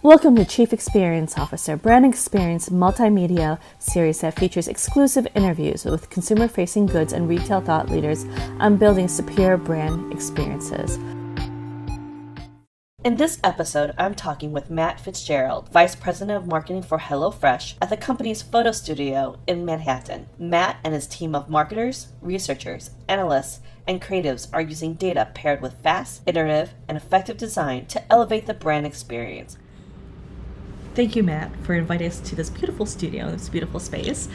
Welcome to Chief Experience Officer, Brand Experience Multimedia series that features exclusive interviews with consumer-facing goods and retail thought leaders on building superior brand experiences. In this episode, I'm talking with Matt Fitzgerald, Vice President of Marketing for HelloFresh at the company's photo studio in Manhattan. Matt and his team of marketers, researchers, analysts, and creatives are using data paired with fast, iterative, and effective design to elevate the brand experience. Thank you, Matt, for inviting us to this beautiful studio, this beautiful space.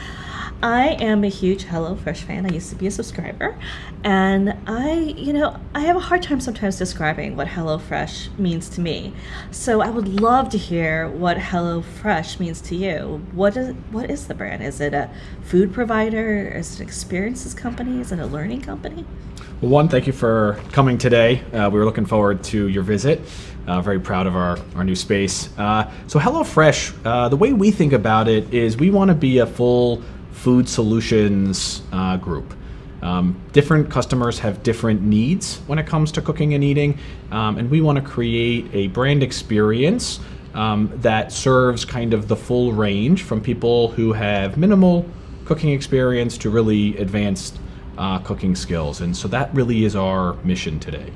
I am a huge HelloFresh fan. I used to be a subscriber, and I have a hard time sometimes describing what HelloFresh means to me. So I would love to hear what HelloFresh means to you. What is the brand? Is it a food provider? Is it an experiences company? Is it a learning company? Well, one, thank you for coming today. We were looking forward to your visit. Very proud of our new space. So HelloFresh, the way we think about it is we want to be a full food solutions group. Different customers have different needs when it comes to cooking and eating, and we want to create a brand experience that serves kind of the full range from people who have minimal cooking experience to really advanced cooking skills. And so that really is our mission today.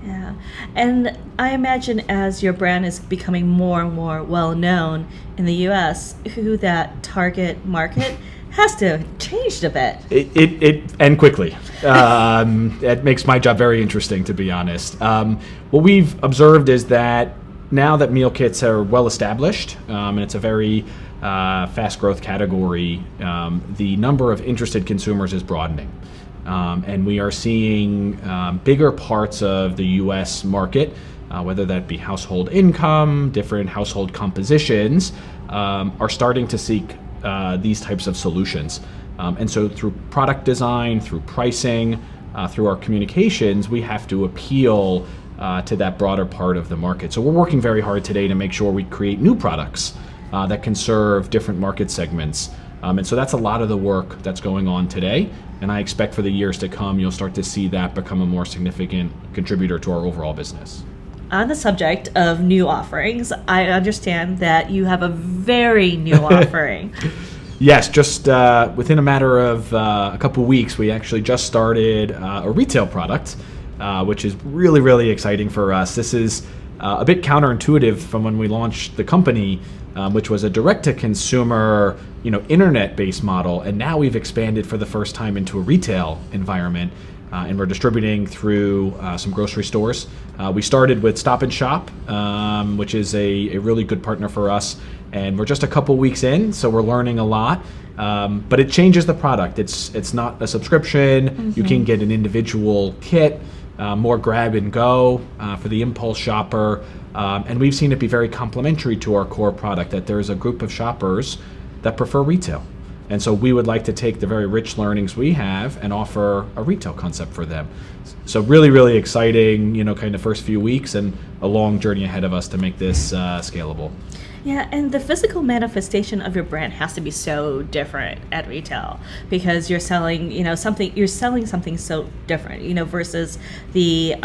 Yeah, and I imagine as your brand is becoming more and more well-known in the U.S., who that target market has to have changed a bit. It and quickly. It makes my job very interesting, to be honest. What we've observed is that now that meal kits are well established, and it's a very fast growth category, the number of interested consumers is broadening. And we are seeing bigger parts of the U.S. market, whether that be household income, different household compositions, are starting to seek these types of solutions. And so through product design, through pricing, through our communications, we have to appeal to that broader part of the market. So we're working very hard today to make sure we create new products that can serve different market segments. And so that's a lot of the work that's going on today. And I expect for the years to come, you'll start to see that become a more significant contributor to our overall business. On the subject of new offerings, I understand that you have a very new offering. Yes, just within a matter of a couple weeks, we actually just started a retail product, which is really, really exciting for us. This is a bit counterintuitive from when we launched the company, which was a direct-to-consumer, internet-based model, and now we've expanded for the first time into a retail environment, and we're distributing through some grocery stores. We started with Stop and Shop, which is a really good partner for us, and we're just a couple weeks in, so we're learning a lot. But it changes the product. It's not a subscription. Mm-hmm. You can get an individual kit. More grab and go for the impulse shopper. And we've seen it be very complementary to our core product, that there's a group of shoppers that prefer retail. And so we would like to take the very rich learnings we have and offer a retail concept for them. So really, really exciting, kind of first few weeks and a long journey ahead of us to make this scalable. Yeah, and the physical manifestation of your brand has to be so different at retail because you're selling, something so different, versus the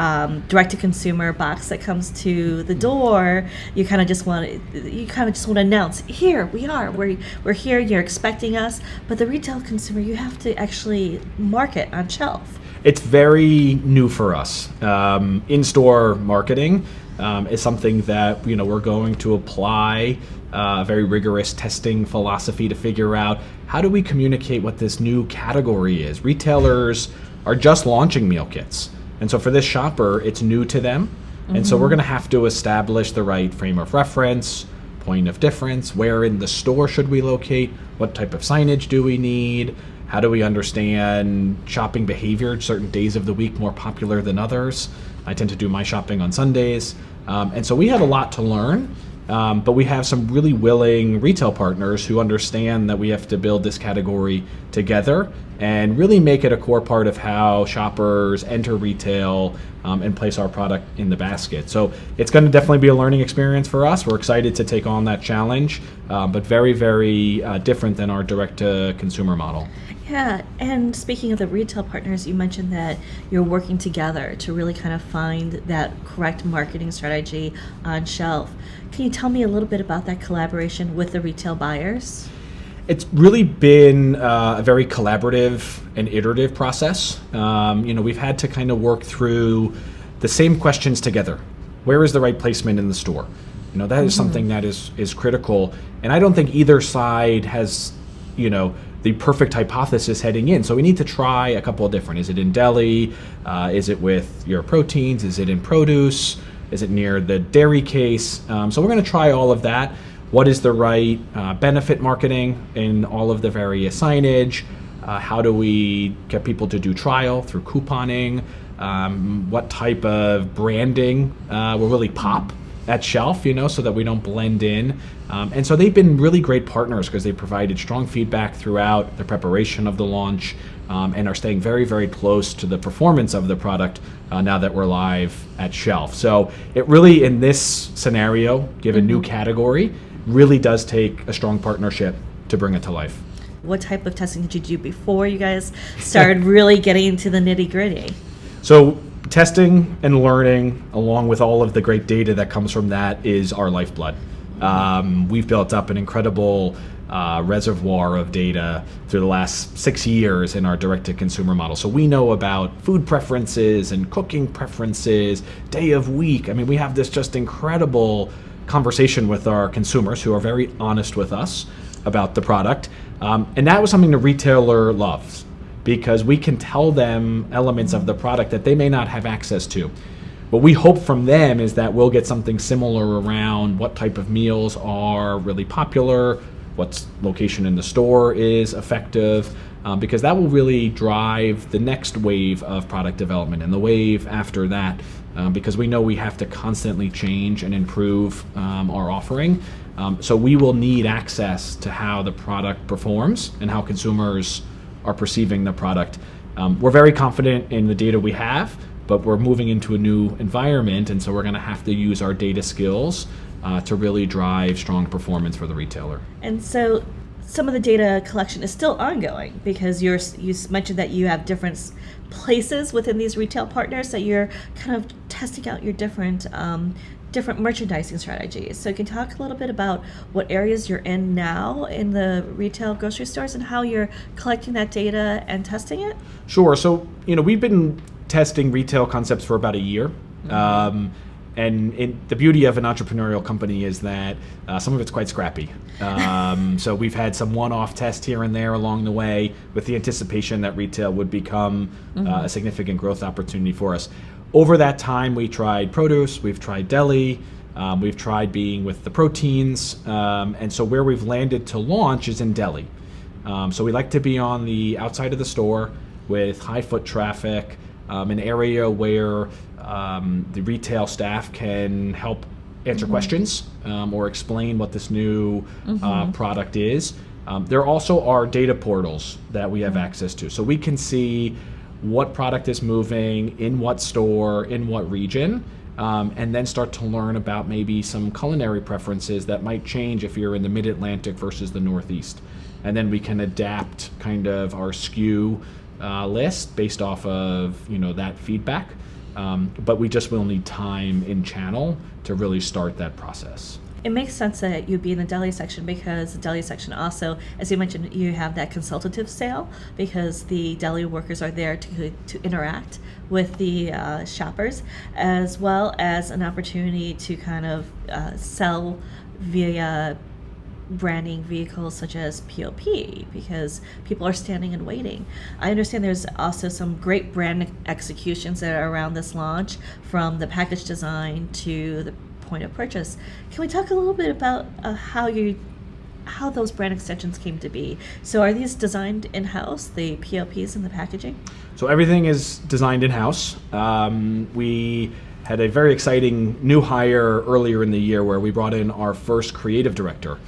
direct-to-consumer box that comes to the door. You kind of just want to announce, here we are, we're here, you're expecting us. But the retail consumer, you have to actually market on shelf. It's very new for us. In-store marketing is something that we're going to apply a very rigorous testing philosophy to figure out how do we communicate what this new category is. Retailers are just launching meal kits, and so for this shopper, it's new to them. Mm-hmm. And so we're going to have to establish the right frame of reference, point of difference, where in the store should we locate, what type of signage do we need, how do we understand shopping behavior, certain days of the week more popular than others. I tend to do my shopping on Sundays. And so we have a lot to learn, but we have some really willing retail partners who understand that we have to build this category together and really make it a core part of how shoppers enter retail and place our product in the basket. So it's going to definitely be a learning experience for us. We're excited to take on that challenge, but very, very different than our direct-to-consumer model. Yeah, and speaking of the retail partners, you mentioned that you're working together to really kind of find that correct marketing strategy on shelf. Can you tell me a little bit about that collaboration with the retail buyers? It's really been a very collaborative and iterative process. We've had to kind of work through the same questions together. Where is the right placement in the store? That is something that is critical. And I don't think either side has, the perfect hypothesis heading in. So we need to try a couple of different. Is it in deli? Is it with your proteins? Is it in produce? Is it near the dairy case? So we're going to try all of that. What is the right benefit marketing in all of the various signage? How do we get people to do trial through couponing? What type of branding will really pop at shelf, so that we don't blend in. And so they've been really great partners because they provided strong feedback throughout the preparation of the launch and are staying very, very close to the performance of the product now that we're live at shelf. So it really, in this scenario, given new category, really does take a strong partnership to bring it to life. What type of testing did you do before you guys started really getting into the nitty gritty? So testing and learning, along with all of the great data that comes from that, is our lifeblood. We've built up an incredible reservoir of data through the last 6 years in our direct-to-consumer model. So we know about food preferences and cooking preferences, day of week. I mean, we have this just incredible conversation with our consumers who are very honest with us about the product. And that was something the retailer loves, because we can tell them elements of the product that they may not have access to. What we hope from them is that we'll get something similar around what type of meals are really popular, what location in the store is effective, because that will really drive the next wave of product development and the wave after that, because we know we have to constantly change and improve our offering. So we will need access to how the product performs and how consumers are perceiving the product. We're very confident in the data we have, but we're moving into a new environment, and so we're going to have to use our data skills to really drive strong performance for the retailer. And so some of the data collection is still ongoing, because you mentioned that you have different places within these retail partners that you're kind of testing out your different merchandising strategies. So you can talk a little bit about what areas you're in now in the retail grocery stores and how you're collecting that data and testing it? Sure. So, we've been testing retail concepts for about a year. And the beauty of an entrepreneurial company is that some of it's quite scrappy. So we've had some one-off tests here and there along the way with the anticipation that retail would become a significant growth opportunity for us. Over that time, we tried produce, we've tried deli, we've tried being with the proteins, and so where we've landed to launch is in deli. So we like to be on the outside of the store with high foot traffic, an area where the retail staff can help answer questions or explain what this new product is. There also are data portals that we have access to, so we can see what product is moving, in what store, in what region, and then start to learn about maybe some culinary preferences that might change if you're in the Mid-Atlantic versus the Northeast. And then we can adapt kind of our SKU list based off of that feedback. But we just will need time in channel to really start that process. It makes sense that you'd be in the deli section, because the deli section also, as you mentioned, you have that consultative sale, because the deli workers are there to interact with the shoppers, as well as an opportunity to kind of sell via branding vehicles such as POP, because people are standing and waiting. I understand there's also some great brand executions that are around this launch, from the package design to the point of purchase. Can we talk a little bit about how those brand extensions came to be? So are these designed in-house, the POPs and the packaging? So everything is designed in-house. We had a very exciting new hire earlier in the year where we brought in our first creative director,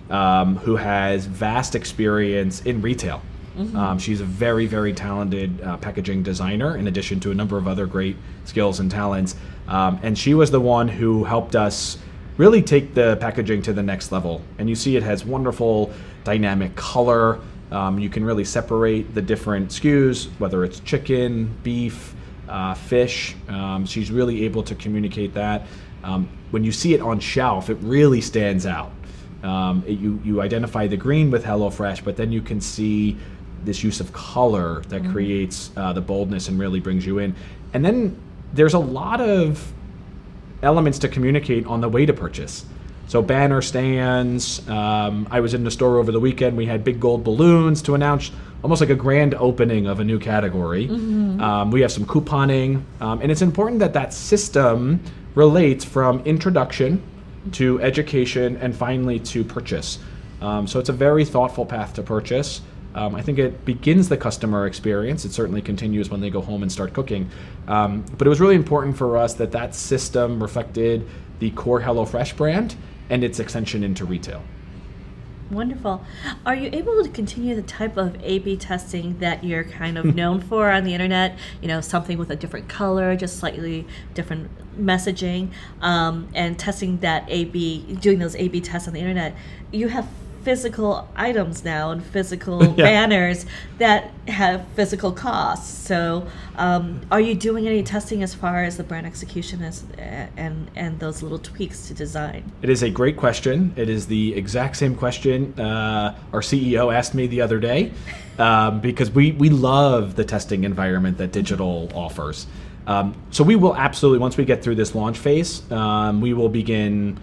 who has vast experience in retail. She's a very, very talented packaging designer, in addition to a number of other great skills and talents. And she was the one who helped us really take the packaging to the next level. And you see it has wonderful dynamic color. You can really separate the different SKUs, whether it's chicken, beef, fish. She's really able to communicate that. When you see it on shelf, it really stands out. You identify the green with HelloFresh, but then you can see this use of color that creates the boldness and really brings you in. And then there's a lot of elements to communicate on the way to purchase. So banner stands. I was in the store over the weekend. We had big gold balloons to announce almost like a grand opening of a new category. We have some couponing. And it's important that system relates from introduction to education and finally to purchase. So it's a very thoughtful path to purchase. I think it begins the customer experience. It certainly continues when they go home and start cooking. But it was really important for us that system reflected the core HelloFresh brand and its extension into retail. Wonderful. Are you able to continue the type of A/B testing that you're kind of known for on the internet? Something with a different color, just slightly different messaging, and testing that A/B, doing those A/B tests on the internet. You have physical items now and physical banners that have physical costs. So are you doing any testing as far as the brand execution and those little tweaks to design? It is a great question. It is the exact same question our CEO asked me the other day, because we love the testing environment that digital offers. So we will absolutely, once we get through this launch phase, we will begin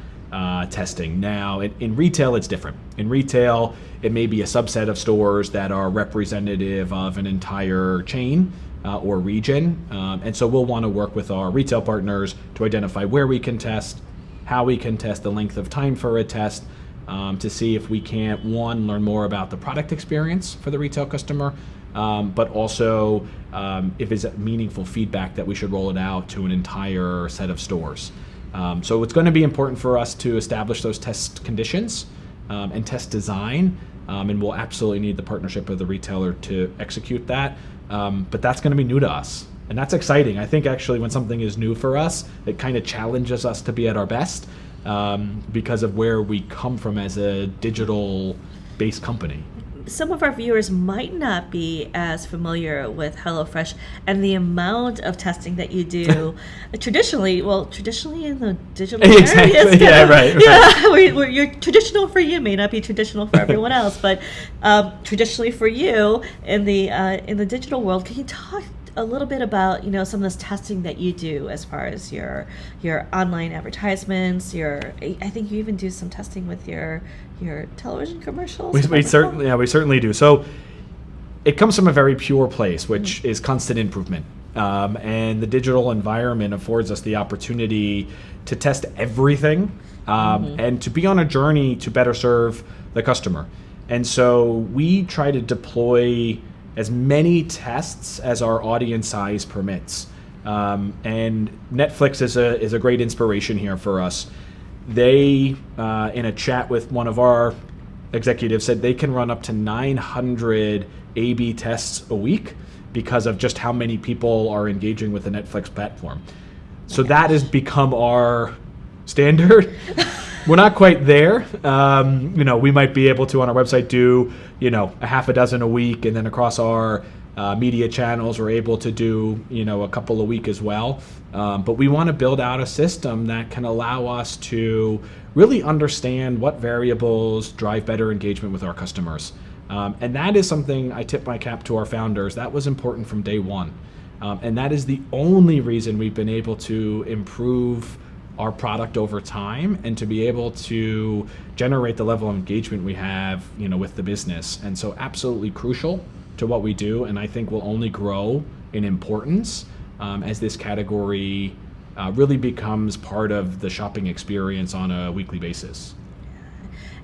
testing. Now, in retail, it's different. In retail, it may be a subset of stores that are representative of an entire chain or region. And so we'll want to work with our retail partners to identify where we can test, how we can test, the length of time for a test, to see if we can't, one, learn more about the product experience for the retail customer, but also if it's meaningful feedback that we should roll it out to an entire set of stores. So it's going to be important for us to establish those test conditions and test design, and we'll absolutely need the partnership of the retailer to execute that. But that's going to be new to us, and that's exciting. I think actually when something is new for us, it kind of challenges us to be at our best because of where we come from as a digital-based company. Some of our viewers might not be as familiar with HelloFresh and the amount of testing that you do traditionally in the digital area. Exactly. You're traditional for you, may not be traditional for everyone else, but traditionally for you in the digital world. Can you talk a little bit about some of this testing that you do as far as your online advertisements? I think you even do some testing with your television commercials. We certainly do. So it comes from a very pure place, which is constant improvement. And the digital environment affords us the opportunity to test everything and to be on a journey to better serve the customer. And so we try to deploy as many tests as our audience size permits. And Netflix is a great inspiration here for us. They, in a chat with one of our executives, said they can run up to 900 A/B tests a week because of just how many people are engaging with the Netflix platform. So that has become our standard. We're not quite there. We might be able to on our website do, a half a dozen a week, and then across our media channels we're able to do, a couple a week as well. But we want to build out a system that can allow us to really understand what variables drive better engagement with our customers. And that is something I tip my cap to our founders. That was important from day one. And that is the only reason we've been able to improve our product over time and to be able to generate the level of engagement we have, with the business. And so absolutely crucial to what we do, and I think will only grow in importance as this category really becomes part of the shopping experience on a weekly basis.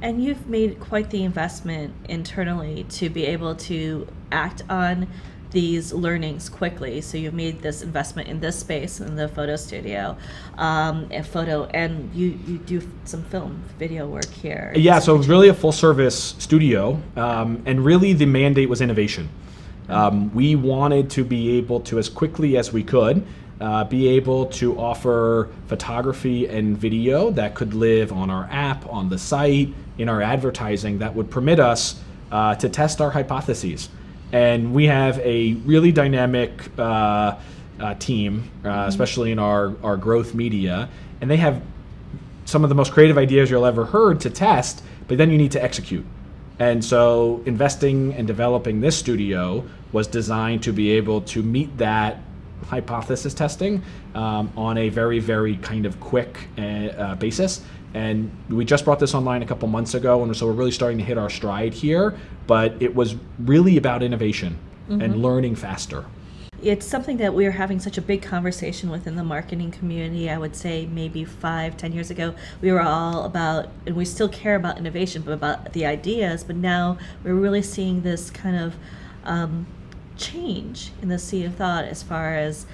And you've made quite the investment internally to be able to act on these learnings quickly. So you've made this investment in this space, in the photo studio, and you do some video work here. Yeah, so it was really a full service studio, and really the mandate was innovation. We wanted to be able to, as quickly as we could, be able to offer photography and video that could live on our app, on the site, in our advertising, that would permit us to test our hypotheses. And we have a really dynamic team, especially in our growth media, and they have some of the most creative ideas you'll ever heard to test, but then you need to execute. And so investing and developing this studio was designed to be able to meet that hypothesis testing on a very, very kind of quick basis. And we just brought this online a couple months ago, and so we're really starting to hit our stride here. But it was really about innovation and learning faster. It's something that we are having such a big conversation within the marketing community. I would say maybe 5-10 years ago, we were all about, and we still care about innovation, but about the ideas. But now we're really seeing this kind of change in the sea of thought as far as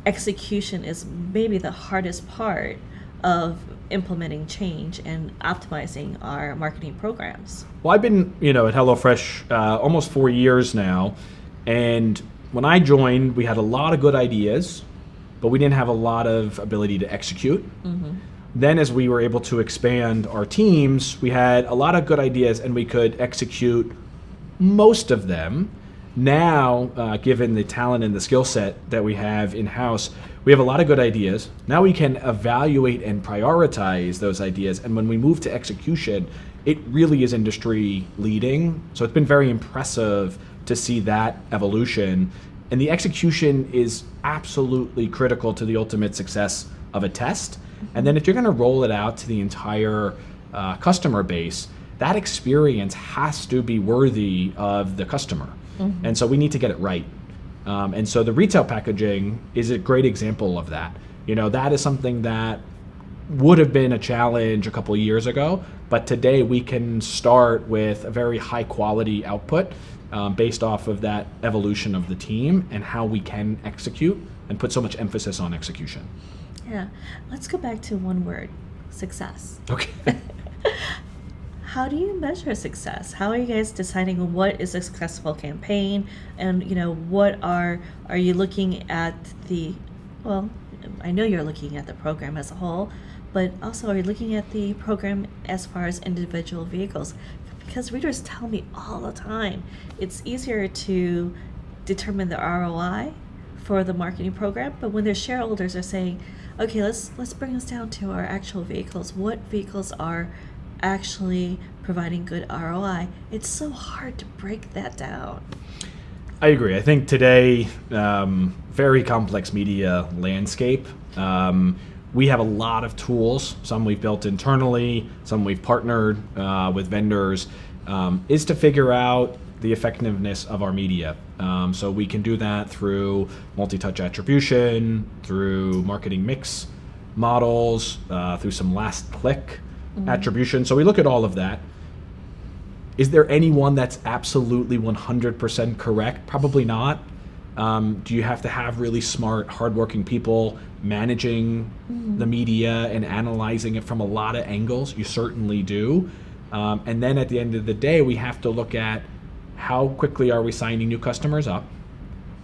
execution is maybe the hardest part of implementing change and optimizing our marketing programs. Well, I've been, at HelloFresh almost 4 years now, and when I joined, we had a lot of good ideas, but we didn't have a lot of ability to execute. Then as we were able to expand our teams, we had a lot of good ideas and we could execute most of them. Now, given the talent and the skill set that we have in-house, we have a lot of good ideas. Now we can evaluate and prioritize those ideas. And when we move to execution, it really is industry leading. So it's been very impressive to see that evolution. And the execution is absolutely critical to the ultimate success of a test. And then if you're going to roll it out to the entire customer base, that experience has to be worthy of the customer. And so we need to get it right. And so the retail packaging is a great example of that. That is something that would have been a challenge a couple of years ago, but today we can start with a very high quality output based off of that evolution of the team and how we can execute and put so much emphasis on execution. Yeah. Let's go back to one word, success. Okay. How do you measure success? How are you guys deciding what is a successful campaign? And, what are you looking at I know you're looking at the program as a whole, but also are you looking at the program as far as individual vehicles? Because readers tell me all the time, it's easier to determine the ROI for the marketing program, but when their shareholders are saying, okay, let's bring us down to our actual vehicles. What vehicles are actually providing good ROI? It's so hard to break that down. I agree. I think today, very complex media landscape. We have a lot of tools, some we've built internally, some we've partnered with vendors, is to figure out the effectiveness of our media. So we can do that through multi-touch attribution, through marketing mix models, through some last click attribution. So we look at all of that. Is there any one that's absolutely 100% correct? Probably not. Do you have to have really smart, hardworking people managing the media and analyzing it from a lot of angles? You certainly do. And then at the end of the day, we have to look at how quickly are we signing new customers up,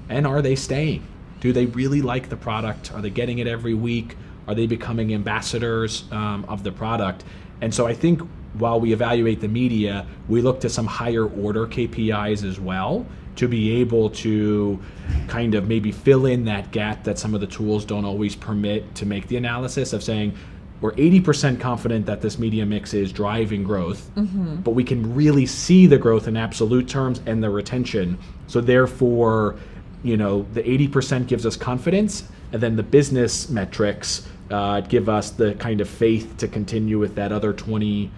and are they staying? Do they really like the product? Are they getting it every week? Are they becoming ambassadors of the product? And so I think while we evaluate the media, we look to some higher order KPIs as well to be able to kind of maybe fill in that gap that some of the tools don't always permit, to make the analysis of saying, we're 80% confident that this media mix is driving growth, but we can really see the growth in absolute terms and the retention. So therefore, the 80% gives us confidence, and then the business metrics give us the kind of faith to continue with that other 20%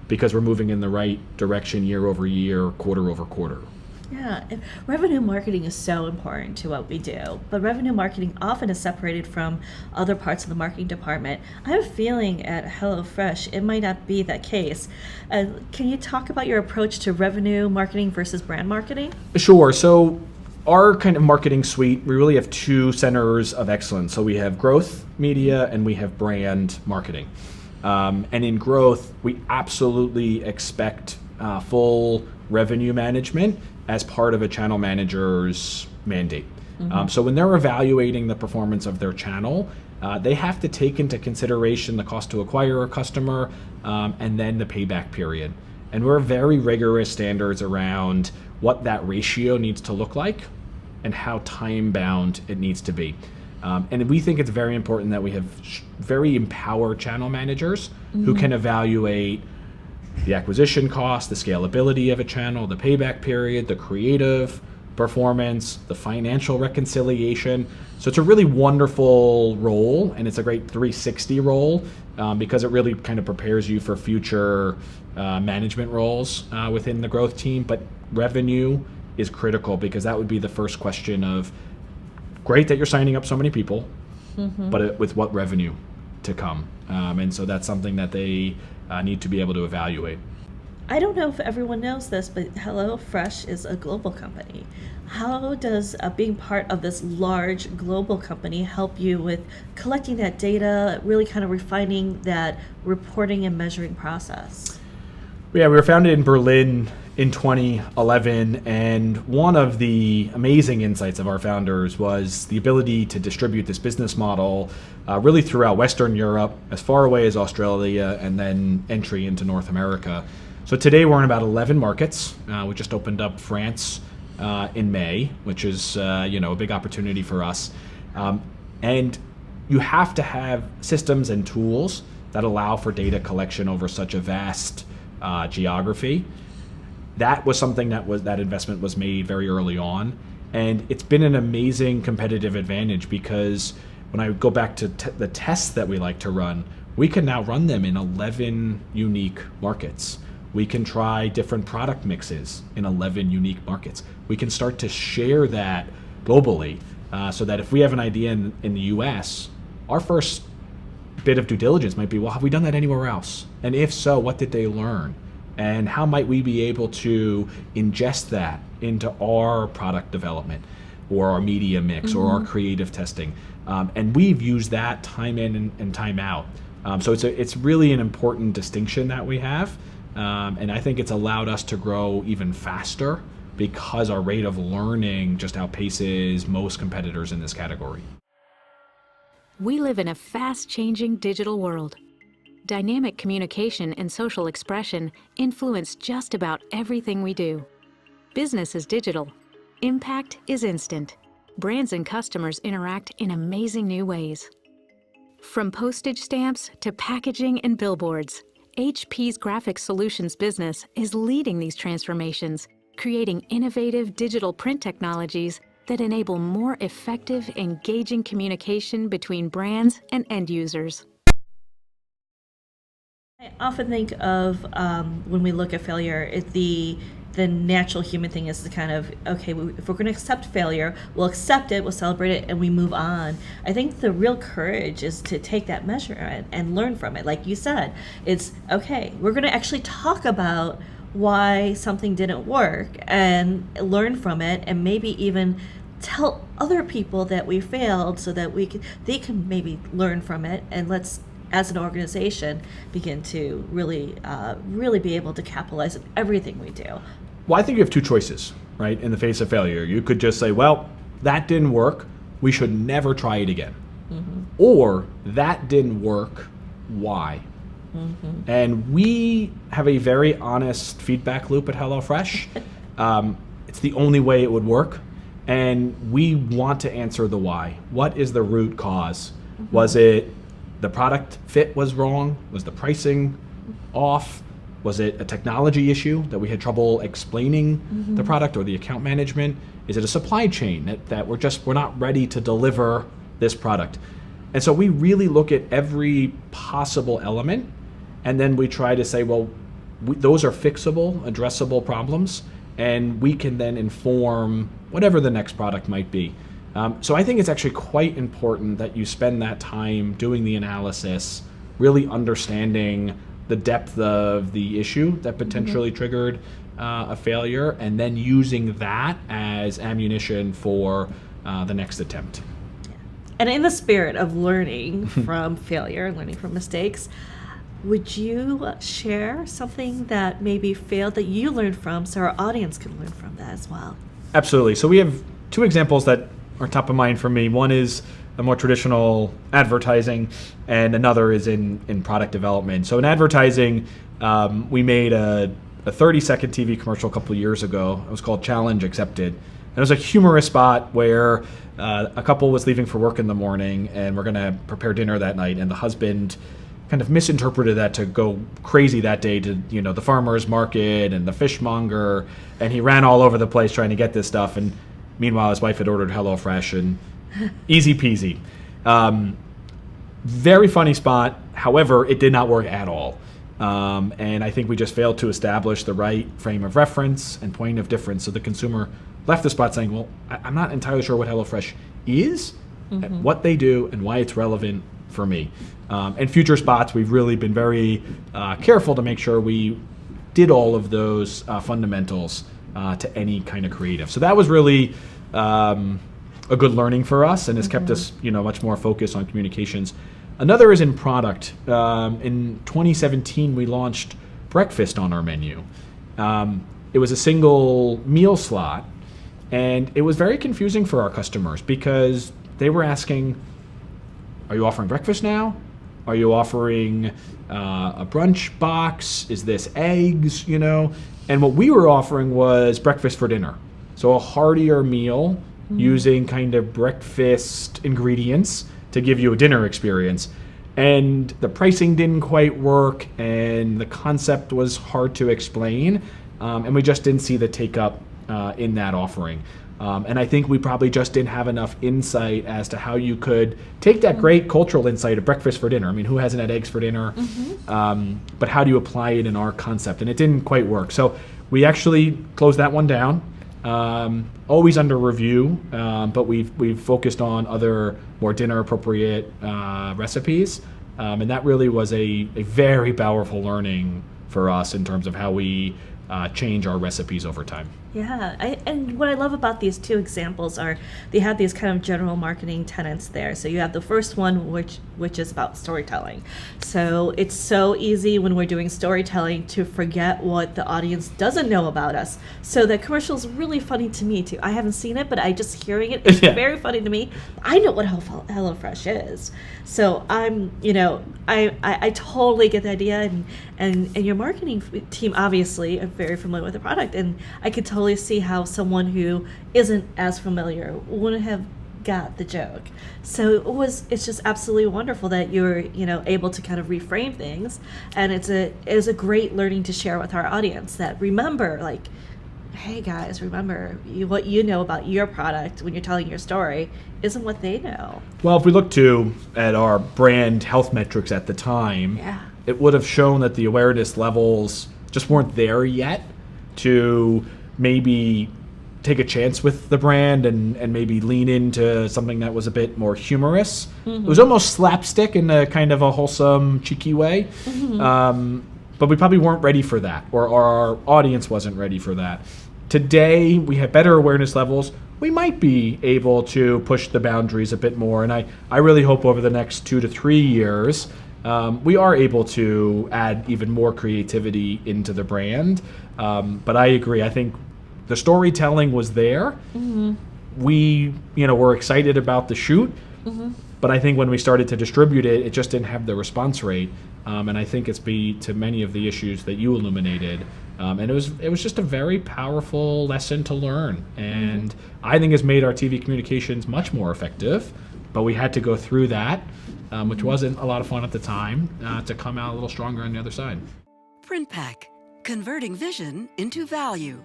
because we're moving in the right direction year over year, quarter over quarter. Yeah, revenue marketing is so important to what we do, but revenue marketing often is separated from other parts of the marketing department. I have a feeling at HelloFresh it might not be that case. Can you talk about your approach to revenue marketing versus brand marketing? Sure. So our kind of marketing suite, we really have two centers of excellence. So we have growth media and we have brand marketing. And in growth, we absolutely expect full revenue management as part of a channel manager's mandate. So when they're evaluating the performance of their channel, they have to take into consideration the cost to acquire a customer and then the payback period. And we're very rigorous standards around what that ratio needs to look like and how time-bound it needs to be. And we think it's very important that we have very empowered channel managers who can evaluate the acquisition cost, the scalability of a channel, the payback period, the creative performance, the financial reconciliation. So it's a really wonderful role, and it's a great 360 role because it really kind of prepares you for future management roles within the growth team. But revenue is critical because that would be the first question of, great that you're signing up so many people, but with what revenue to come? And so that's something that they need to be able to evaluate. I don't know if everyone knows this, but HelloFresh is a global company. How does being part of this large global company help you with collecting that data, really kind of refining that reporting and measuring process? Yeah, we were founded in Berlin in 2011, and one of the amazing insights of our founders was the ability to distribute this business model really throughout Western Europe, as far away as Australia, and then entry into North America. So today we're in about 11 markets. We just opened up France in May, which is a big opportunity for us. And you have to have systems and tools that allow for data collection over such a vast geography. That was something that investment was made very early on, and it's been an amazing competitive advantage because when I go back to the tests that we like to run, we can now run them in 11 unique markets. We can try different product mixes in 11 unique markets. We can start to share that globally so that if we have an idea in the US, our first bit of due diligence might be, well, have we done that anywhere else? And if so, what did they learn? And how might we be able to ingest that into our product development or our media mix or our creative testing? And we've used that time in and time out. So it's really an important distinction that we have. And I think it's allowed us to grow even faster because our rate of learning just outpaces most competitors in this category. We live in a fast-changing digital world. Dynamic communication and social expression influence just about everything we do. Business is digital. Impact is instant. Brands and customers interact in amazing new ways. From postage stamps to packaging and billboards, HP's Graphic Solutions business is leading these transformations, creating innovative digital print technologies that enable more effective, engaging communication between brands and end users. I often think of when we look at failure, the natural human thing is to kind of, okay, if we're going to accept failure, we'll accept it, we'll celebrate it, and we move on. I think the real courage is to take that measure and learn from it. Like you said, it's, okay, we're going to actually talk about why something didn't work and learn from it, and maybe even tell other people that we failed so that they can maybe learn from it, and let's, as an organization, begin to really be able to capitalize on everything we do. Well, I think you have two choices, right? In the face of failure, you could just say, well, that didn't work. We should never try it again. Or that didn't work. Why? And we have a very honest feedback loop at HelloFresh. It's the only way it would work. And we want to answer the why. What is the root cause? Was it the product fit was wrong? Was the pricing off? Was it a technology issue that we had trouble explaining the product, or the account management? Is it a supply chain that we're not ready to deliver this product? And so we really look at every possible element, and then we try to say, well, those are fixable, addressable problems, and we can then inform whatever the next product might be. So I think it's actually quite important that you spend that time doing the analysis, really understanding the depth of the issue that potentially triggered a failure, and then using that as ammunition for the next attempt. And in the spirit of learning from failure, learning from mistakes, would you share something that maybe failed that you learned from so our audience can learn from that as well? Absolutely. So we have two examples that are top of mind for me. One is a more traditional advertising, and another is in product development. So in advertising, we made a a 30-second TV commercial a couple of years ago. It was called Challenge Accepted. And it was a humorous spot where a couple was leaving for work in the morning, and we're going to prepare dinner that night, and the husband kind of misinterpreted that to go crazy that day to, the farmer's market and the fishmonger, and he ran all over the place trying to get this stuff, and meanwhile his wife had ordered HelloFresh, and easy peasy. Very funny spot. However, it did not work at all. And I think we just failed to establish the right frame of reference and point of difference. So the consumer left the spot saying, well, I'm not entirely sure what HelloFresh is, what they do, and why it's relevant for me. And future spots, we've really been very careful to make sure we did all of those fundamentals to any kind of creative. So that was really a good learning for us, and has kept us, much more focused on communications. Another is in product. In 2017, we launched breakfast on our menu. It was a single meal slot, and it was very confusing for our customers because they were asking, are you offering breakfast now? Are you offering a brunch box? Is this eggs, And what we were offering was breakfast for dinner. So a heartier meal using kind of breakfast ingredients to give you a dinner experience. And the pricing didn't quite work, and the concept was hard to explain, and we just didn't see the take up in that offering. And I think we probably just didn't have enough insight as to how you could take that great cultural insight of breakfast for dinner. I mean, who hasn't had eggs for dinner? But how do you apply it in our concept? And it didn't quite work. So we actually closed that one down. Always under review, but we've focused on other more dinner appropriate recipes, and that really was a very powerful learning for us in terms of how we change our recipes over time. Yeah, and what I love about these two examples are they have these kind of general marketing tenets there. So you have the first one, which is about storytelling. So it's so easy when we're doing storytelling to forget what the audience doesn't know about us. So the commercial is really funny to me too. I haven't seen it, but I just hearing it, it's very funny to me. I know what HelloFresh is. So I totally get the idea, and your marketing team obviously are very familiar with the product, and I could totally see how someone who isn't as familiar wouldn't have got the joke. So it's just absolutely wonderful that you're able to kind of reframe things, and it was a great learning to share with our audience that remember, like, hey guys, remember what you know about your product when you're telling your story isn't what they know. Well, if we look at our brand health metrics at the time, it would have shown that the awareness levels just weren't there yet to maybe take a chance with the brand and maybe lean into something that was a bit more humorous. It was almost slapstick in a kind of a wholesome, cheeky way. But we probably weren't ready for that, or our audience wasn't ready for that. Today, we have better awareness levels. We might be able to push the boundaries a bit more, and I really hope over the next 2 to 3 years we are able to add even more creativity into the brand. But I agree. I think the storytelling was there. We, were excited about the shoot, but I think when we started to distribute it, it just didn't have the response rate. And I think it's to many of the issues that you illuminated. And it was just a very powerful lesson to learn. And I think has made our TV communications much more effective. But we had to go through that, which wasn't a lot of fun at the time, to come out a little stronger on the other side. PrintPack, converting vision into value.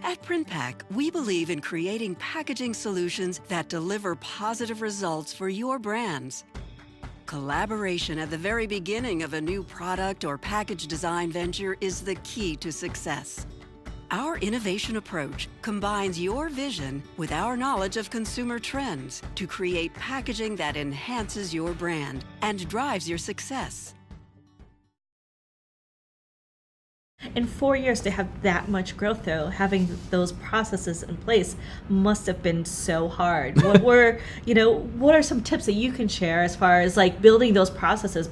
At PrintPack, we believe in creating packaging solutions that deliver positive results for your brands. Collaboration at the very beginning of a new product or package design venture is the key to success. Our innovation approach combines your vision with our knowledge of consumer trends to create packaging that enhances your brand and drives your success. In 4 years to have that much growth, though, having those processes in place must have been so hard. What are some tips that you can share as far as like building those processes?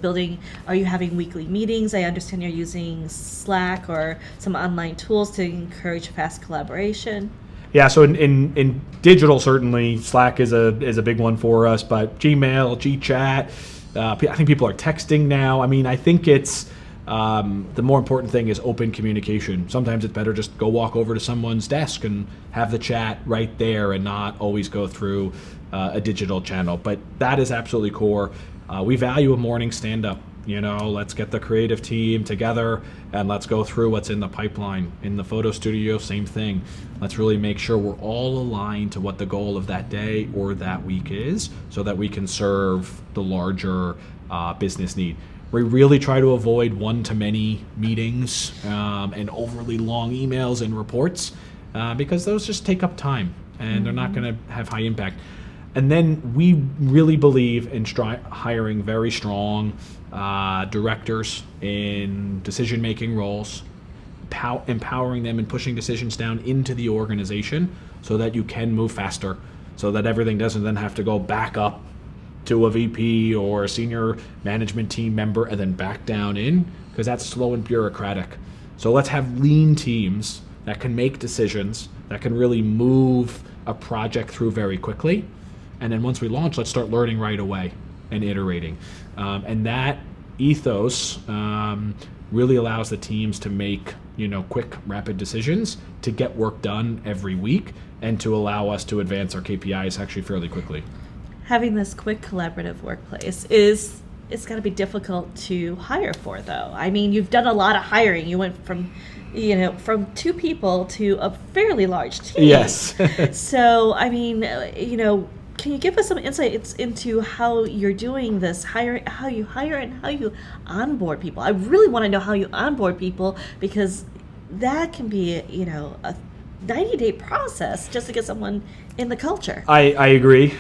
Are you having weekly meetings? I understand you're using Slack or some online tools to encourage fast collaboration. Yeah, so in digital, certainly Slack is a big one for us, but Gmail, GChat, I think people are texting now. I mean, I think it's The more important thing is open communication. Sometimes it's better just go walk over to someone's desk and have the chat right there and not always go through a digital channel. But that is absolutely core. We value a morning stand-up. Let's get the creative team together and let's go through what's in the pipeline. In the photo studio, same thing. Let's really make sure we're all aligned to what the goal of that day or that week is so that we can serve the larger business need. We really try to avoid one-to-many meetings and overly long emails and reports because those just take up time and they're not going to have high impact. And then we really believe in hiring very strong directors in decision-making roles, empowering them and pushing decisions down into the organization so that you can move faster, so that everything doesn't then have to go back up to a VP or a senior management team member and then back down in, because that's slow and bureaucratic. So let's have lean teams that can make decisions, that can really move a project through very quickly. And then once we launch, let's start learning right away and iterating. And that ethos really allows the teams to make quick, rapid decisions to get work done every week and to allow us to advance our KPIs actually fairly quickly. Having this quick collaborative workplace it's got to be difficult to hire for, though. I mean, you've done a lot of hiring. You went from 2 people to a fairly large team. Yes. So, I mean, can you give us some insights into how you're doing this, how you hire and how you onboard people? I really want to know how you onboard people, because that can be, a 90-day process just to get someone in the culture. I agree.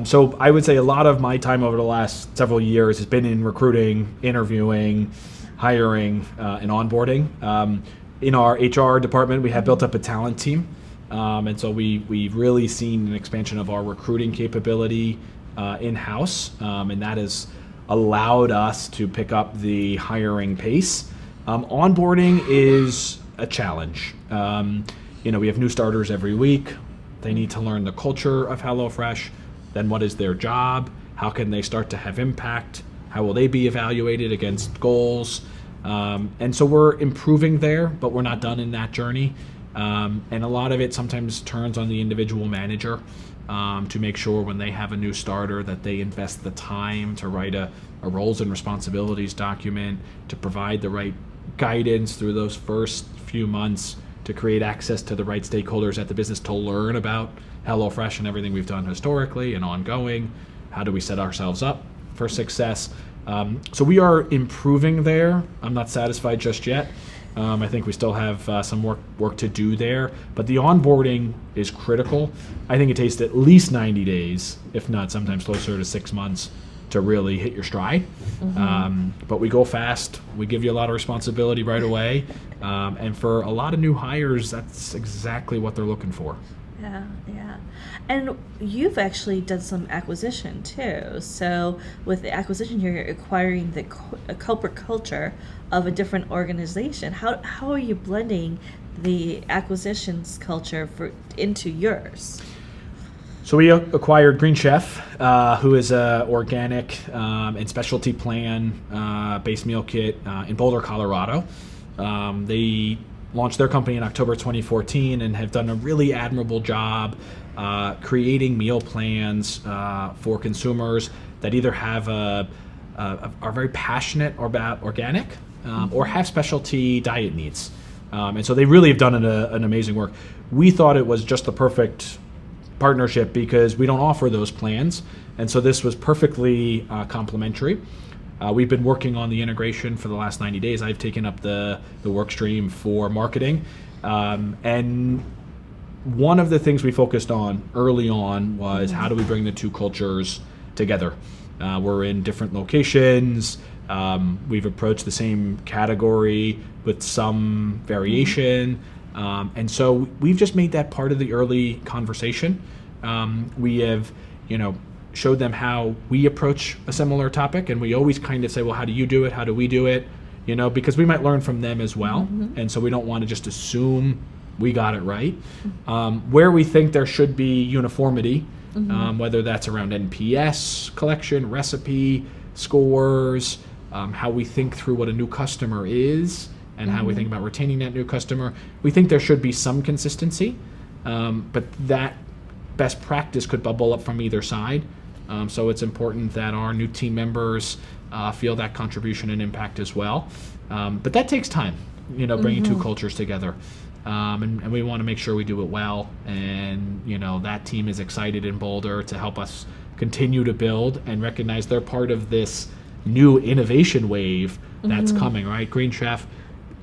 So I would say a lot of my time over the last several years has been in recruiting, interviewing, hiring, and onboarding. In our HR department, we have built up a talent team. And so we've really seen an expansion of our recruiting capability in-house, and that has allowed us to pick up the hiring pace. Onboarding is a challenge. We have new starters every week. They need to learn the culture of HelloFresh. Then what is their job? How can they start to have impact? How will they be evaluated against goals? And so we're improving there, but we're not done in that journey. And a lot of it sometimes turns on the individual manager to make sure when they have a new starter that they invest the time to write a roles and responsibilities document, to provide the right guidance through those first few months, to create access to the right stakeholders at the business to learn about HelloFresh and everything we've done historically and ongoing. How do we set ourselves up for success? So we are improving there. I'm not satisfied just yet. I think we still have some work to do there, but the onboarding is critical. I think it takes at least 90 days, if not sometimes closer to 6 months, to really hit your stride. But we go fast. We give you a lot of responsibility right away. And for a lot of new hires, that's exactly what they're looking for. Yeah. And you've actually done some acquisition too. So with the acquisition here, you're acquiring the corporate culture of a different organization. How are you blending the acquisitions culture into yours? So we acquired Green Chef, who is a organic and specialty plan-based meal kit in Boulder, Colorado. They launched their company in October 2014 and have done a really admirable job creating meal plans for consumers that either have are very passionate about organic or have specialty diet needs. And so they really have done an amazing work. We thought it was just the perfect partnership because we don't offer those plans, and so this was perfectly complementary. We've been working on the integration for the last 90 days. I've taken up the work stream for marketing, and one of the things we focused on early on was how do we bring the two cultures together. We're in different locations. We've approached the same category with some variation. And so we've just made that part of the early conversation. We have, showed them how we approach a similar topic, and we always kind of say, well, how do you do it? How do we do it? Because we might learn from them as well. And so we don't want to just assume we got it right. Where we think there should be uniformity, whether that's around NPS collection, recipe, scores, how we think through what a new customer is and how we think about retaining that new customer. We think there should be some consistency, but that best practice could bubble up from either side. So it's important that our new team members feel that contribution and impact as well. But that takes time, bringing two cultures together. And we want to make sure we do it well. And, that team is excited in Boulder to help us continue to build and recognize they're part of this new innovation wave that's coming, right? Green Chef,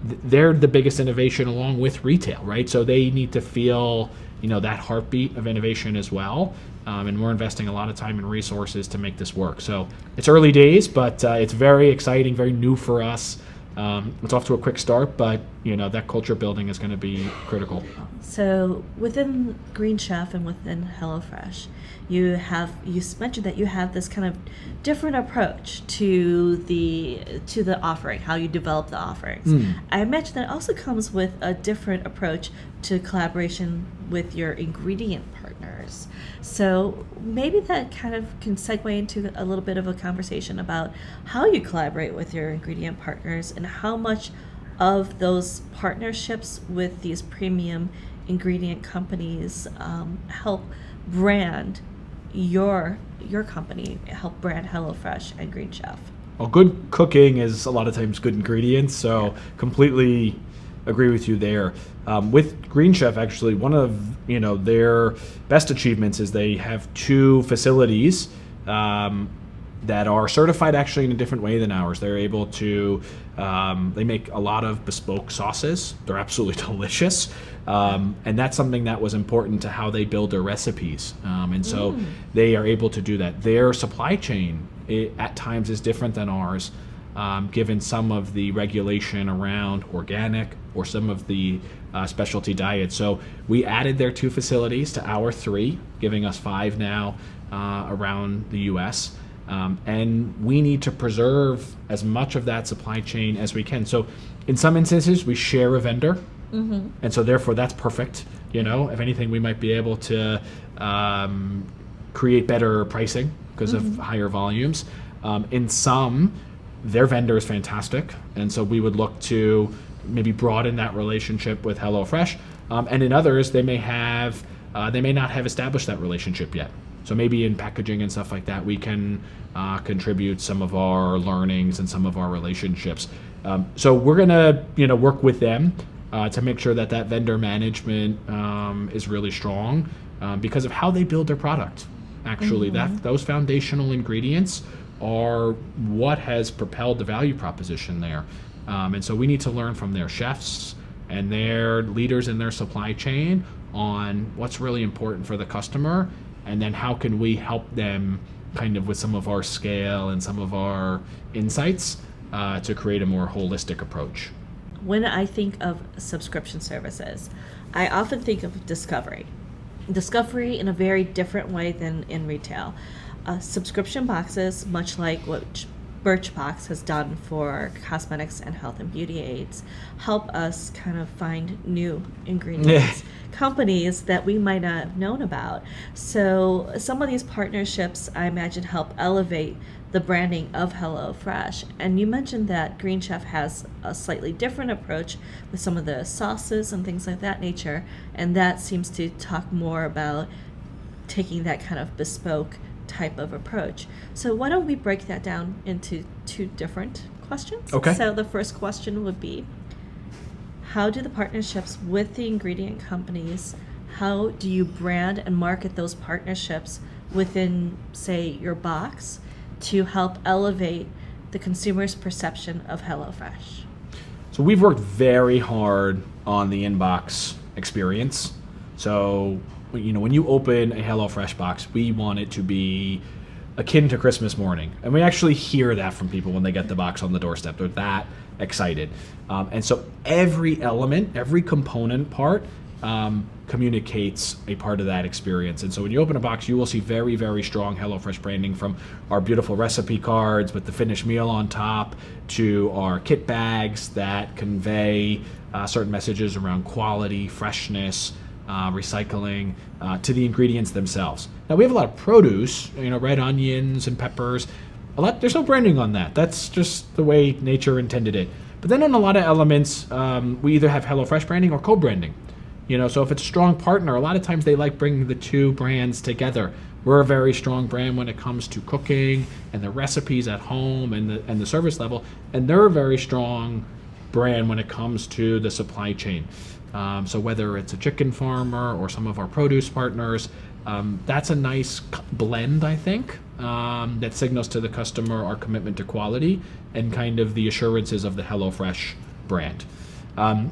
they're the biggest innovation along with retail, right? So they need to feel, that heartbeat of innovation as well. And we're investing a lot of time and resources to make this work. So it's early days, but it's very exciting, very new for us. It's off to a quick start, but that culture building is going to be critical. So within Green Chef and within HelloFresh, you mentioned that you have this kind of different approach to the offering, how you develop the offerings. I imagine that also comes with a different approach to collaboration with your ingredient partners. So maybe that kind of can segue into a little bit of a conversation about how you collaborate with your ingredient partners and how much of those partnerships with these premium ingredient companies help brand your company, help brand HelloFresh and Green Chef. Well, good cooking is a lot of times good ingredients, so completely agree with you there. With Green Chef, actually, one of their best achievements is they have 2 facilities that are certified actually in a different way than ours. They're able to, they make a lot of bespoke sauces. They're absolutely delicious. And that's something that was important to how they build their recipes. And so they are able to do that. Their supply chain at times is different than ours, given some of the regulation around organic or some of the specialty diets. So we added their 2 facilities to our 3, giving us 5 now around the U.S. And we need to preserve as much of that supply chain as we can. So in some instances, we share a vendor. And so therefore that's perfect. If anything, we might be able to create better pricing because of higher volumes. In some, their vendor is fantastic. And so we would look to maybe broaden that relationship with HelloFresh. And in others, they may not have established that relationship yet. So maybe in packaging and stuff like that, we can contribute some of our learnings and some of our relationships. So we're gonna, work with them to make sure that vendor management is really strong because of how they build their product. Actually, those foundational ingredients are what has propelled the value proposition there. And so we need to learn from their chefs and their leaders in their supply chain on what's really important for the customer, and then how can we help them kind of with some of our scale and some of our insights to create a more holistic approach. When I think of subscription services, I often think of discovery in a very different way than in retail. Subscription boxes, much like what Birchbox has done for cosmetics and health and beauty aids, help us kind of find new ingredients, companies that we might not have known about. So some of these partnerships, I imagine, help elevate the branding of HelloFresh. And you mentioned that Green Chef has a slightly different approach with some of the sauces and things like that nature, and that seems to talk more about taking that kind of bespoke type of approach. So why don't we break that down into 2 different questions? Okay. So the first question would be, how do the partnerships with the ingredient companies, how do you brand and market those partnerships within, say, your box to help elevate the consumer's perception of HelloFresh? So we've worked very hard on the inbox experience. So when you open a HelloFresh box, we want it to be akin to Christmas morning. And we actually hear that from people when they get the box on the doorstep. They're that excited. And so every element, every component part communicates a part of that experience. And so when you open a box, you will see very, very strong HelloFresh branding, from our beautiful recipe cards with the finished meal on top to our kit bags that convey certain messages around quality, freshness, recycling, to the ingredients themselves. Now we have a lot of produce, red onions and peppers. there's no branding on that. That's just the way nature intended it. But then on a lot of elements, we either have HelloFresh branding or co-branding. So if it's a strong partner, a lot of times they like bringing the two brands together. We're a very strong brand when it comes to cooking and the recipes at home and the service level, and they're a very strong brand when it comes to the supply chain. So whether it's a chicken farmer or some of our produce partners, that's a nice blend, I think, that signals to the customer our commitment to quality and kind of the assurances of the HelloFresh brand.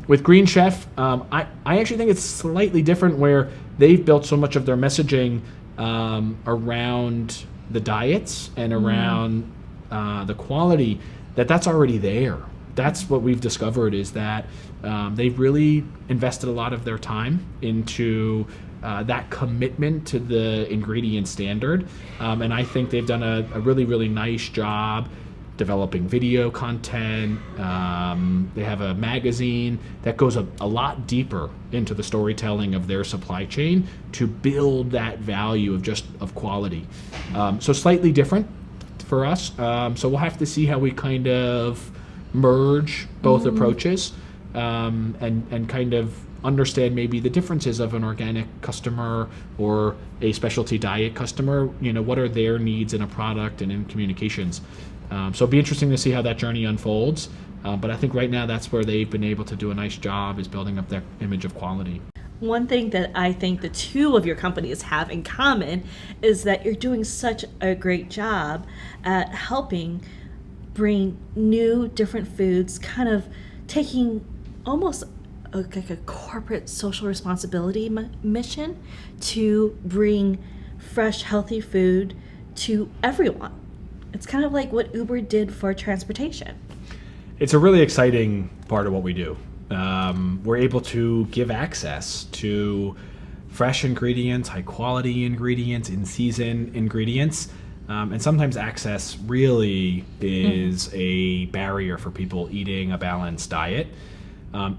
With Green Chef, I actually think it's slightly different, where they've built so much of their messaging around the diets and around the quality that's already there. That's what we've discovered, is that they've really invested a lot of their time into that commitment to the ingredient standard. And I think they've done a really, really nice job developing video content. They have a magazine that goes a lot deeper into the storytelling of their supply chain to build that value of quality. So slightly different for us. So we'll have to see how we kind of merge both approaches, and kind of understand maybe the differences of an organic customer or a specialty diet customer. What are their needs in a product and in communications. So it'll be interesting to see how that journey unfolds. But I think right now that's where they've been able to do a nice job, is building up their image of quality. One thing that I think the two of your companies have in common is that you're doing such a great job at helping bring new, different foods, kind of taking almost like a corporate social responsibility mission to bring fresh, healthy food to everyone. It's kind of like what Uber did for transportation. It's a really exciting part of what we do. We're able to give access to fresh ingredients, high quality ingredients, in season ingredients. And sometimes access really is a barrier for people eating a balanced diet.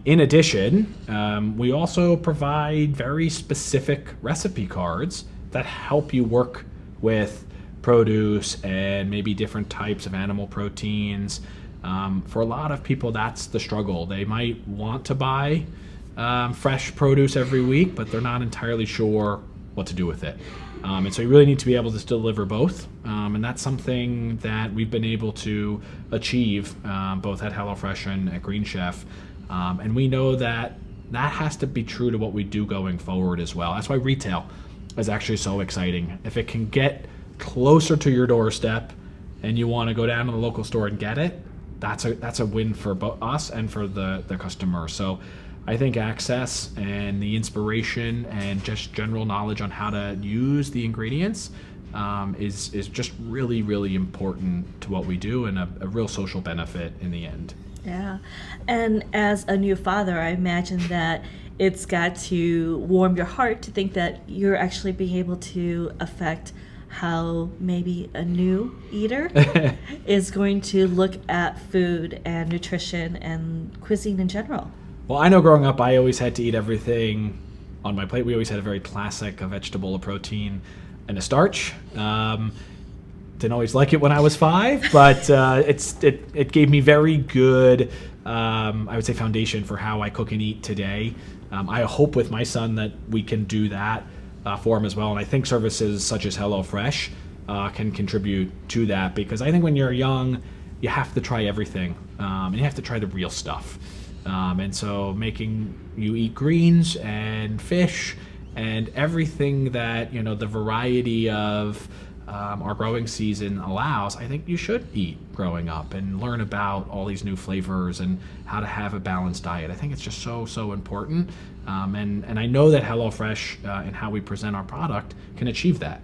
In addition, we also provide very specific recipe cards that help you work with produce and maybe different types of animal proteins. For a lot of people, that's the struggle. They might want to buy fresh produce every week, but they're not entirely sure what to do with it. And so you really need to be able to deliver both. And that's something that we've been able to achieve both at HelloFresh and at Green Chef. And we know that has to be true to what we do going forward as well. That's why retail is actually so exciting. If it can get closer to your doorstep and you want to go down to the local store and get it, that's a win for both us and for the customer. So I think access and the inspiration and just general knowledge on how to use the ingredients is just really, really important to what we do, and a real social benefit in the end. Yeah. And as a new father, I imagine that it's got to warm your heart to think that you're actually being able to affect how maybe a new eater is going to look at food and nutrition and cuisine in general. Well, I know growing up, I always had to eat everything on my plate. We always had a very classic, a vegetable, a protein, and a starch. Didn't always like it when I was 5, but it gave me very good, I would say, foundation for how I cook and eat today. I hope with my son that we can do that for him as well. And I think services such as HelloFresh can contribute to that, because I think when you're young, you have to try everything, and you have to try the real stuff. And so making you eat greens and fish and everything that, the variety of our growing season allows, I think you should eat growing up and learn about all these new flavors and how to have a balanced diet. I think it's just so important. And I know that HelloFresh and how we present our product can achieve that.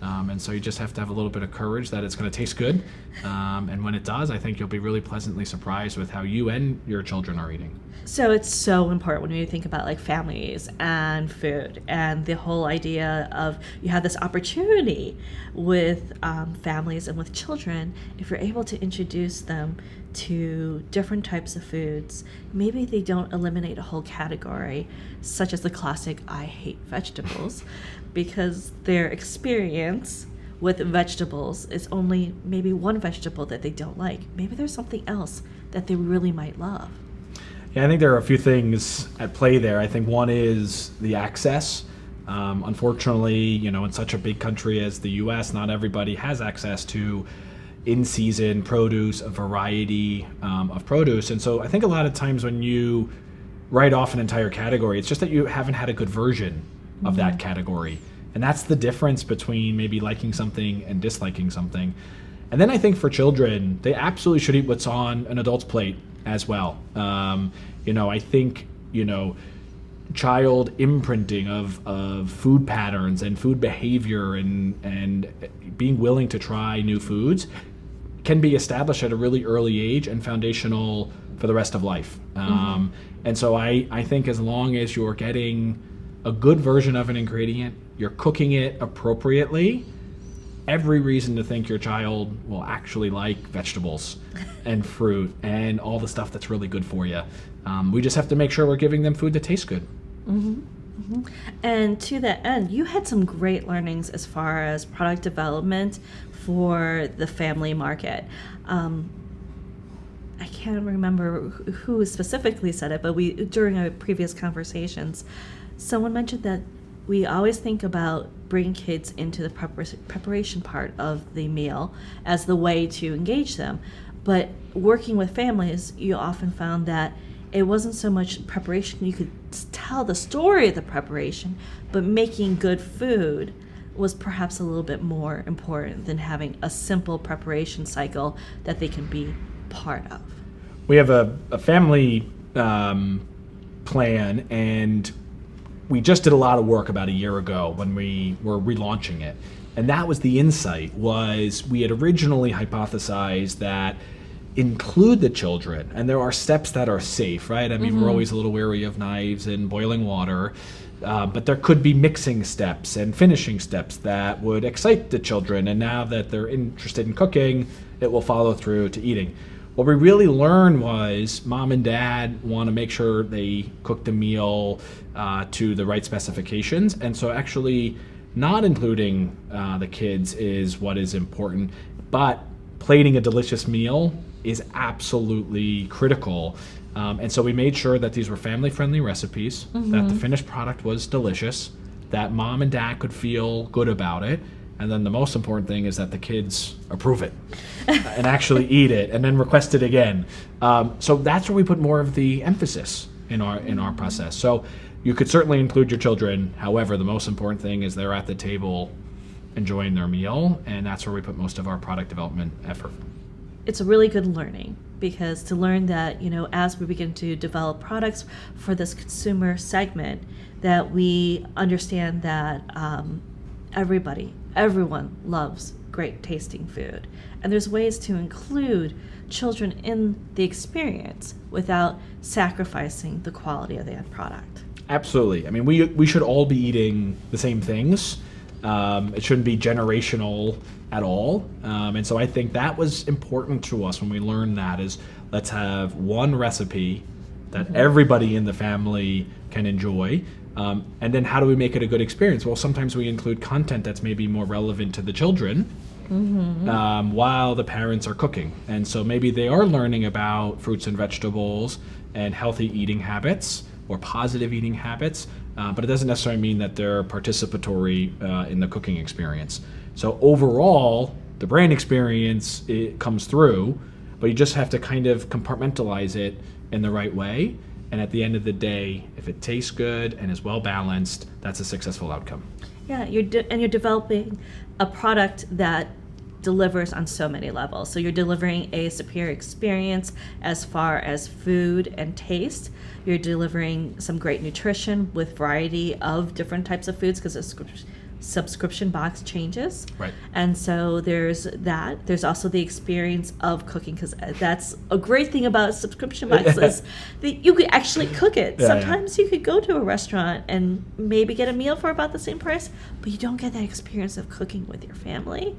And so you just have to have a little bit of courage that it's going to taste good. And when it does, I think you'll be really pleasantly surprised with how you and your children are eating. So it's so important when you think about like families and food and the whole idea of you have this opportunity with families and with children. If you're able to introduce them to different types of foods, maybe they don't eliminate a whole category, such as the classic I hate vegetables, because their experience with vegetables, it's only maybe one vegetable that they don't like. Maybe there's something else that they really might love. Yeah, I think there are a few things at play there. I think one is the access. Unfortunately, in such a big country as the U.S., not everybody has access to in-season produce, a variety of produce. And so I think a lot of times when you write off an entire category, it's just that you haven't had a good version of that category. And that's the difference between maybe liking something and disliking something. And then I think for children, they absolutely should eat what's on an adult's plate as well. I think, child imprinting of food patterns and food behavior and being willing to try new foods can be established at a really early age and foundational for the rest of life. And so I think as long as you're getting a good version of an ingredient, you're cooking it appropriately, every reason to think your child will actually like vegetables and fruit and all the stuff that's really good for you. We just have to make sure we're giving them food that tastes good. And to that end, you had some great learnings as far as product development for the family market. I can't remember who specifically said it, but during our previous conversations, someone mentioned that we always think about bringing kids into the preparation part of the meal as the way to engage them. But working with families, you often found that it wasn't so much preparation. You could tell the story of the preparation, but making good food was perhaps a little bit more important than having a simple preparation cycle that they can be part of. We have a family plan, and we just did a lot of work about a year ago when we were relaunching it. And that was the insight, was we had originally hypothesized that include the children, and there are steps that are safe, right? I mean, we're always a little wary of knives and boiling water, but there could be mixing steps and finishing steps that would excite the children, and now that they're interested in cooking, it will follow through to eating. What we really learned was mom and dad want to make sure they cook the meal to the right specifications, and so actually not including the kids is what is important, but plating a delicious meal is absolutely critical. And so we made sure that these were family-friendly recipes, that the finished product was delicious, that mom and dad could feel good about it, and then the most important thing is that the kids approve it and actually eat it and then request it again. So that's where we put more of the emphasis in our process. So you could certainly include your children. However, the most important thing is they're at the table enjoying their meal, and that's where we put most of our product development effort. It's a really good learning, because to learn that, as we begin to develop products for this consumer segment, that we understand that everyone loves great tasting food. And there's ways to include children in the experience without sacrificing the quality of the end product. Absolutely. I mean, we should all be eating the same things. It shouldn't be generational at all. And so I think that was important to us when we learned that, is let's have one recipe that everybody in the family can enjoy. And then how do we make it a good experience? Well, sometimes we include content that's maybe more relevant to the children while the parents are cooking. And so maybe they are learning about fruits and vegetables and healthy eating habits or positive eating habits, but it doesn't necessarily mean that they're participatory in the cooking experience. So overall, the brand experience, it comes through, but you just have to kind of compartmentalize it in the right way. And at the end of the day, if it tastes good and is well balanced, that's a successful outcome. Yeah, you're developing a product that delivers on so many levels. So you're delivering a superior experience as far as food and taste. You're delivering some great nutrition with variety of different types of foods, because the subscription box changes. Right. And so there's that. There's also the experience of cooking, because that's a great thing about subscription boxes. That you could actually cook it. Sometimes you could go to a restaurant and maybe get a meal for about the same price, but you don't get that experience of cooking with your family.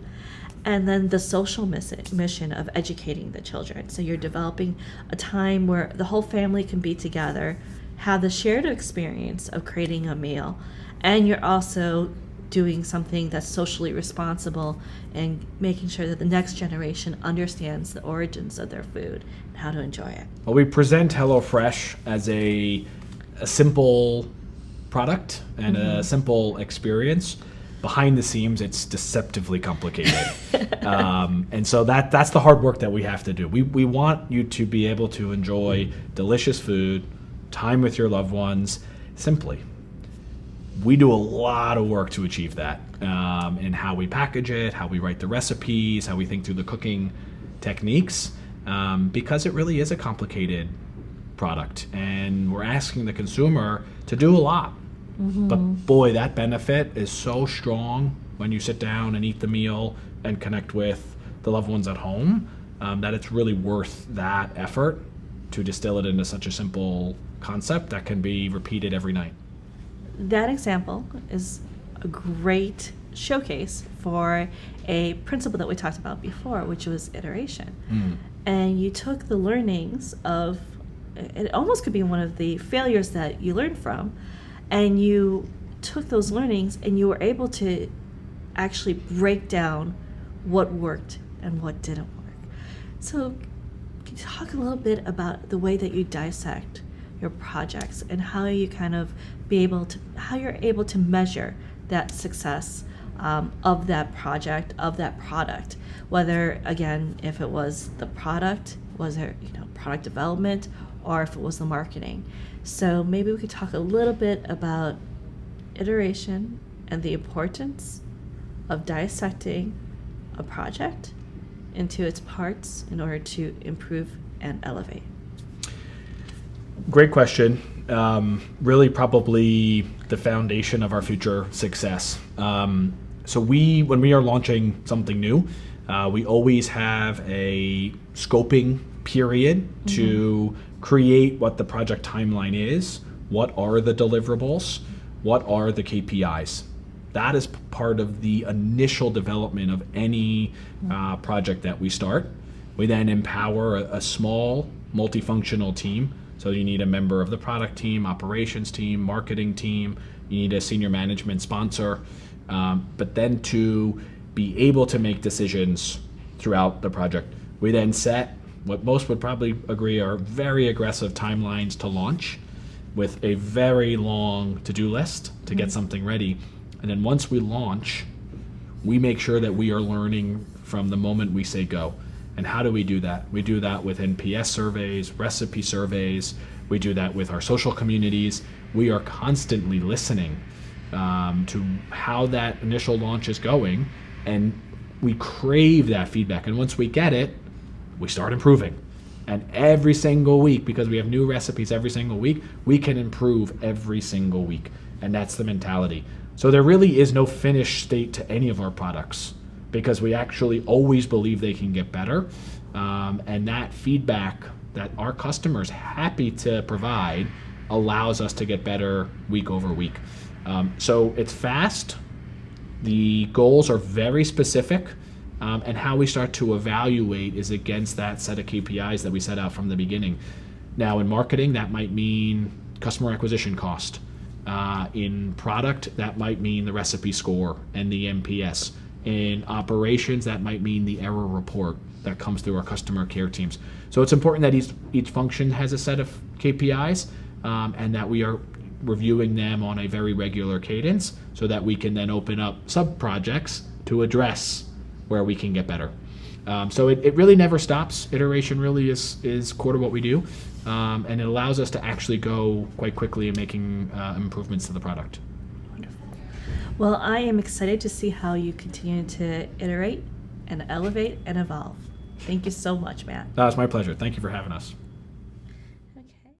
And then the social mission of educating the children. So you're developing a time where the whole family can be together, have the shared experience of creating a meal, and you're also doing something that's socially responsible and making sure that the next generation understands the origins of their food and how to enjoy it? Well, we present HelloFresh as a simple product and a simple experience. Behind the scenes, it's deceptively complicated. And so that's the hard work that we have to do. We want you to be able to enjoy delicious food, time with your loved ones, simply. We do a lot of work to achieve that in how we package it, how we write the recipes, how we think through the cooking techniques, because it really is a complicated product. And we're asking the consumer to do a lot. But boy, that benefit is so strong when you sit down and eat the meal and connect with the loved ones at home, that it's really worth that effort to distill it into such a simple concept that can be repeated every night. That example is a great showcase for a principle that we talked about before, which was iteration. And you took the learnings of, it almost could be one of the failures that you learned from, and you took those learnings and you were able to actually break down what worked and what didn't work. So can you talk a little bit about the way that you dissect your projects and how you kind of how you're able to measure that success of that project, of that product, whether, again, if it was the product, was it product development, or if it was the marketing. So maybe we could talk a little bit about iteration and the importance of dissecting a project into its parts in order to improve and elevate. Great question. Really probably the foundation of our future success. So when we are launching something new, we always have a scoping period to create what the project timeline is, what are the deliverables, what are the KPIs. That is part of the initial development of any project that we start. We then empower a small multifunctional team. So you need a member of the product team, operations team, marketing team, you need a senior management sponsor, but then to be able to make decisions throughout the project. We then set what most would probably agree are very aggressive timelines to launch with a very long to-do list to get something ready. And then once we launch, we make sure that we are learning from the moment we say go. And how do we do that? We do that with NPS surveys, recipe surveys. We do that with our social communities. We are constantly listening to how that initial launch is going, and we crave that feedback. And once we get it, we start improving. And every single week, because we have new recipes every single week, we can improve every single week. And that's the mentality. So there really is no finished state to any of our products, because we actually always believe they can get better. And that feedback that our customers happy to provide allows us to get better week over week. So it's fast. The goals are very specific. And how we start to evaluate is against that set of KPIs that we set out from the beginning. Now, in marketing, that might mean customer acquisition cost. In product, that might mean the recipe score and the NPS. In operations, that might mean the error report that comes through our customer care teams. So it's important that each function has a set of KPIs, and that we are reviewing them on a very regular cadence so that we can then open up sub-projects to address where we can get better. So it really never stops. Iteration really is core to what we do, and it allows us to actually go quite quickly in making improvements to the product. Wonderful. Well, I am excited to see how you continue to iterate and elevate and evolve. Thank you so much, Matt. It's my pleasure. Thank you for having us.